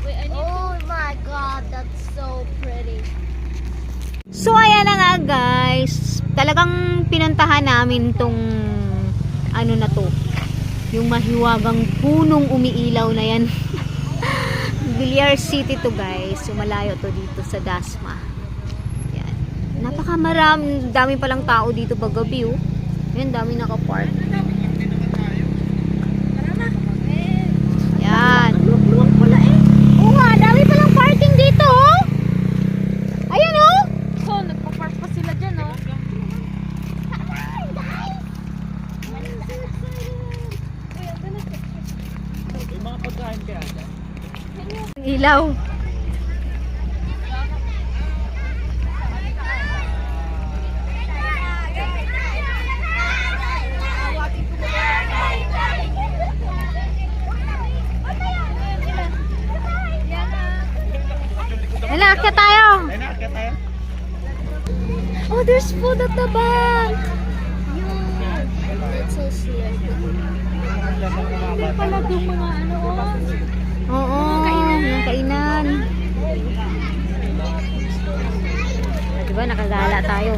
Oh my God, that's so pretty. So ayan na nga guys, talagang pinuntahan namin tong ano na to, yung mahiwagang punong umiilaw na yan. Villar City to guys, so malayo to dito sa Dasma. Yan. Dami palang tao dito paggabi oh. Yan, dami nakapark. Yan. Oo nga, dami palang parking dito oh. Ayan oh. So, nagpa-park pa sila dyan, oh. Yung mga pagkain kaya dyan. Ilaw. Nalakya tayo. Ay, nakakit tayo. Oh, there's food at the back. It's so sweet. Hindi Pala yung mga ano, oh. Oo, yung kainan. Diba, nakagala tayo.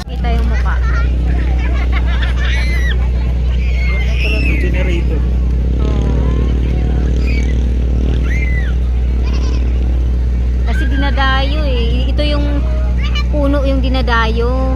Kita yung mukha. pala yung generator. Kasi dinadayo eh. Ito yung puno yung dinadayo.